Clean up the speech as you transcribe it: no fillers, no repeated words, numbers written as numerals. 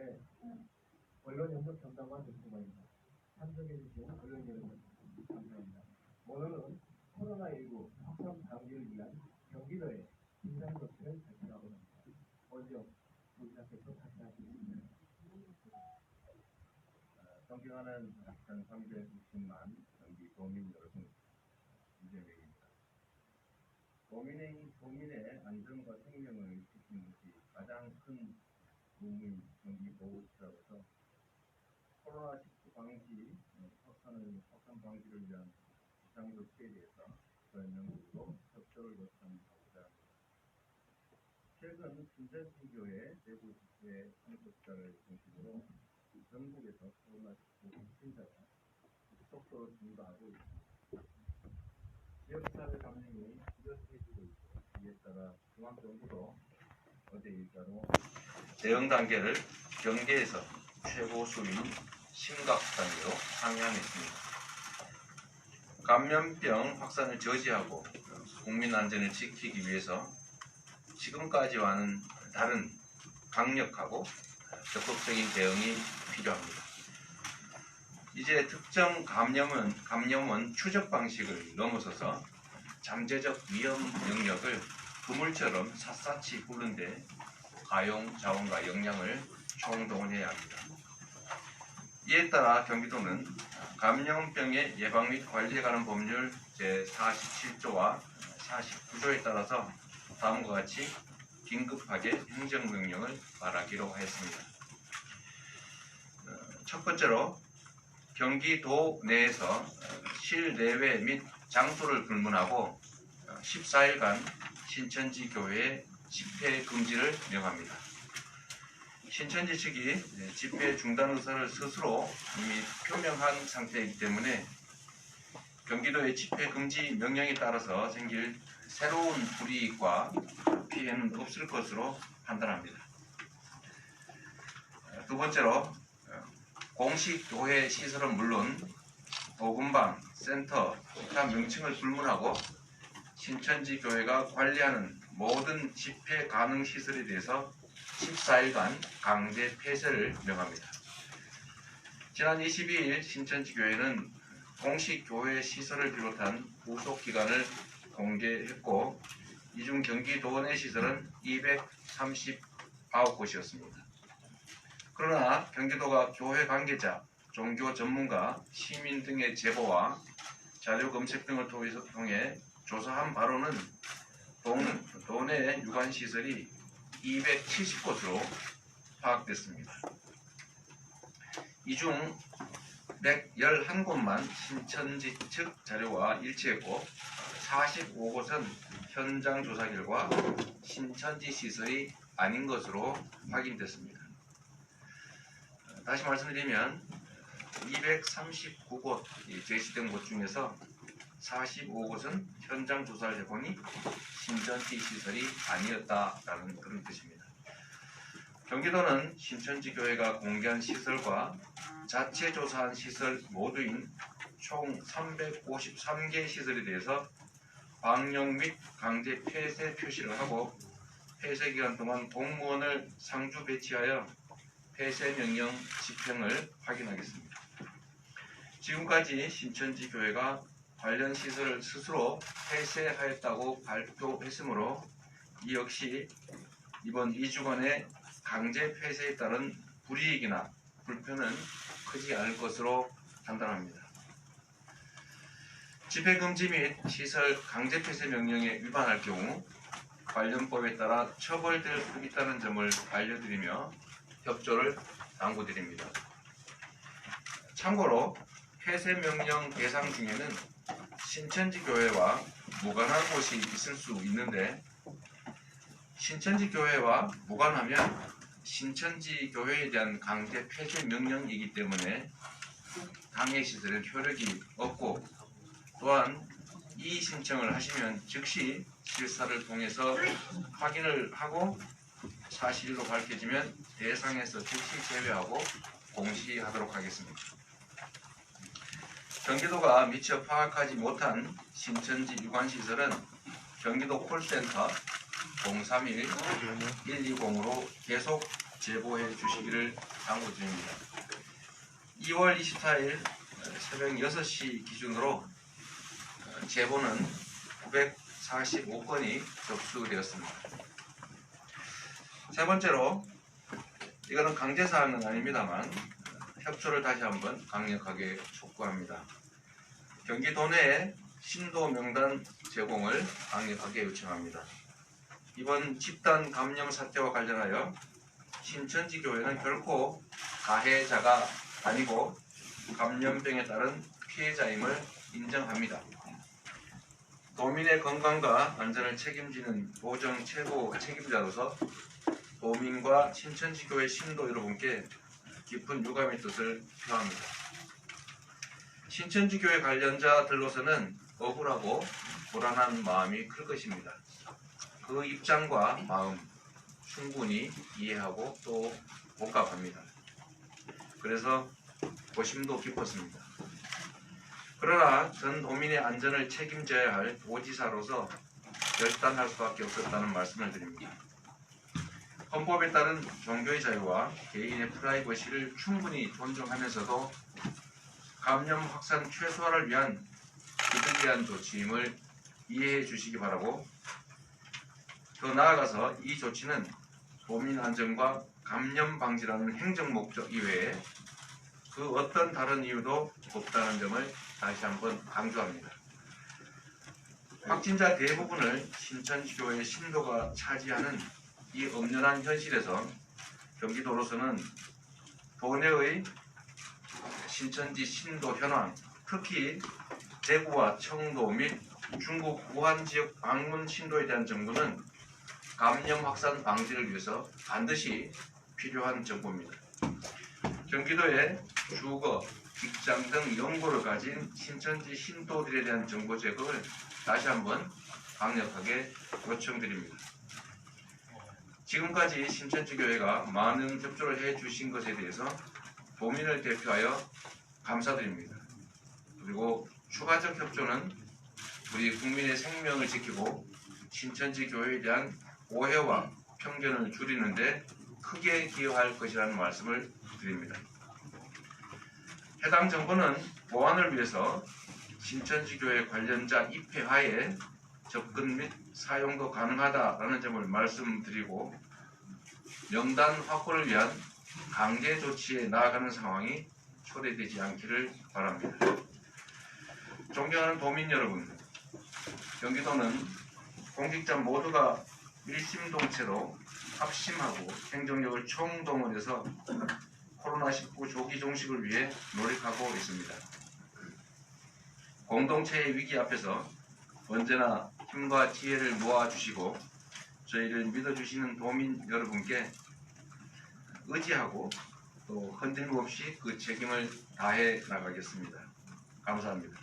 네. 언론 연극 전담관 정수관입니다. 참석해주신 언론 여러분 감사합니다. 오늘은 코로나19 확산 방지를 위한 경기도의 비상조치를 발표하고 있습니다. 먼저 부지사께서 발표하시겠습니다. 존경하는 전 360만 경기 도민 여러분, 이재명입니다. 도민의 안전과 생명을 지키는 것이 가장 큰 국민 경기 보호처로서 코로나19 방지, 확산 방지를 위한 비상조치에 대해서 설명으로 협조를 요청하고자 합니다. 최근 신천지교회 대구 집회 참석자를 중심으로 전국에서 코로나19 확진자가 속도로 증가하고 있습니다. 지역사회 감염이 뚜렷해지고 있고, 이에 따라 중앙정부도 어제 일자로 대응 단계를 경계에서 최고수인 심각 단계로 상향했습니다. 감염병 확산을 저지하고 국민 안전을 지키기 위해서 지금까지와는 다른 강력하고 적극적인 대응이 필요합니다. 이제 특정 감염원 추적 방식을 넘어서서 잠재적 위험 영역을 그물처럼 샅샅이 훑는 데 가용 자원과 역량을 총동원해야 합니다. 이에 따라 경기도는 감염병의 예방 및 관리에 관한 법률 제47조와 49조에 따라서 다음과 같이 긴급하게 행정명령을 발하기로 하였습니다. 첫 번째로 경기도 내에서 실내외 및 장소를 불문하고 14일간 신천지 교회의 집회 금지를 명합니다. 신천지 측이 집회 중단 의사를 스스로 이미 표명한 상태이기 때문에 경기도의 집회 금지 명령에 따라서 생길 새로운 불이익과 피해는 없을 것으로 판단합니다. 두 번째로 공식 교회 시설은 물론 복음방, 센터, 기타 명칭을 불문하고 신천지 교회가 관리하는 모든 집회 가능 시설에 대해서 14일간 강제 폐쇄를 명합니다. 지난 22일 신천지 교회는 공식 교회 시설을 비롯한 부속 기관을 공개했고, 이 중 경기도 내 시설은 239곳이었습니다. 그러나 경기도가 교회 관계자, 종교 전문가, 시민 등의 제보와 자료 검색 등을 통해 조사한 바로는 도내 유관시설이 270곳으로 파악됐습니다. 이 중 111곳만 신천지 측 자료와 일치했고 45곳은 현장 조사 결과 신천지 시설이 아닌 것으로 확인됐습니다. 다시 말씀드리면 239곳 제시된 곳 중에서 45곳은 현장 조사를 해보니 신천지 시설이 아니었다라는 그런 뜻입니다. 경기도는 신천지 교회가 공개한 시설과 자체 조사한 시설 모두인 총 353개 시설에 대해서 방역 및 강제 폐쇄 표시를 하고 폐쇄 기간 동안 공무원을 상주 배치하여 폐쇄 명령 집행을 확인하겠습니다. 지금까지 신천지 교회가 관련 시설을 스스로 폐쇄하였다고 발표했으므로 이 역시 이번 2주간의 강제 폐쇄에 따른 불이익이나 불편은 크지 않을 것으로 판단합니다. 집회 금지 및 시설 강제 폐쇄 명령에 위반할 경우 관련법에 따라 처벌될 수 있다는 점을 알려드리며 협조를 당부드립니다. 참고로 폐쇄 명령 대상 중에는 신천지 교회와 무관한 곳이 있을 수 있는데, 신천지 교회와 무관하면 신천지 교회에 대한 강제 폐쇄 명령이기 때문에 당해 시설은 효력이 없고, 또한 이의 신청을 하시면 즉시 실사를 통해서 확인을 하고 사실로 밝혀지면 대상에서 즉시 제외하고 공시하도록 하겠습니다. 경기도가 미처 파악하지 못한 신천지 유관시설은 경기도 콜센터 031-120으로 계속 제보해 주시기를 당부드립니다. 2월 24일 새벽 6시 기준으로 제보는 945건이 접수되었습니다. 세 번째로, 이거는 강제사항은 아닙니다만 협조를 다시 한번 강력하게 촉구합니다. 경기도 내 신도 명단 제공을 강력하게 요청합니다. 이번 집단 감염 사태와 관련하여 신천지 교회는 결코 가해자가 아니고 감염병에 따른 피해자임을 인정합니다. 도민의 건강과 안전을 책임지는 도정 최고 책임자로서 도민과 신천지 교회 신도 여러분께 깊은 유감의 뜻을 표합니다. 신천지 교회 관련자들로서는 억울하고 불안한 마음이 클 것입니다. 그 입장과 마음 충분히 이해하고 또 공감합니다. 그래서 고심도 깊었습니다. 그러나 전 도민의 안전을 책임져야 할 도지사로서 결단할 수밖에 없었다는 말씀을 드립니다. 헌법에 따른 종교의 자유와 개인의 프라이버시를 충분히 존중하면서도 감염 확산 최소화를 위한 기득이한 조치임을 이해해 주시기 바라고, 더 나아가서 이 조치는 도민 안전과 감염 방지라는 행정 목적 이외에 그 어떤 다른 이유도 없다는 점을 다시 한번 강조합니다. 확진자 대부분을 신천지교회 신도가 차지하는 이 엄연한 현실에서 경기도로서는 도내의 신천지 신도 현황, 특히 대구와 청도 및 중국 우한 지역 방문 신도에 대한 정보는 감염 확산 방지를 위해서 반드시 필요한 정보입니다. 경기도의 주거, 직장 등 연고를 가진 신천지 신도들에 대한 정보 제공을 다시 한번 강력하게 요청드립니다. 지금까지 신천지 교회가 많은 협조를 해주신 것에 대해서 도민을 대표하여 감사드립니다. 그리고 추가적 협조는 우리 국민의 생명을 지키고 신천지 교회에 대한 오해와 편견을 줄이는 데 크게 기여할 것이라는 말씀을 드립니다. 해당 정보는 보안을 위해서 신천지 교회 관련자 입회하에 접근 및 사용도 가능하다라는 점을 말씀드리고, 명단 확보를 위한 강제 조치에 나아가는 상황이 초래되지 않기를 바랍니다. 존경하는 도민 여러분, 경기도는 공직자 모두가 일심동체로 합심하고 행정력을 총동원해서 코로나19 조기 종식을 위해 노력하고 있습니다. 공동체의 위기 앞에서 언제나 힘과 지혜를 모아주시고 저희를 믿어주시는 도민 여러분께 의지하고 또 흔들림 없이 그 책임을 다해 나가겠습니다. 감사합니다.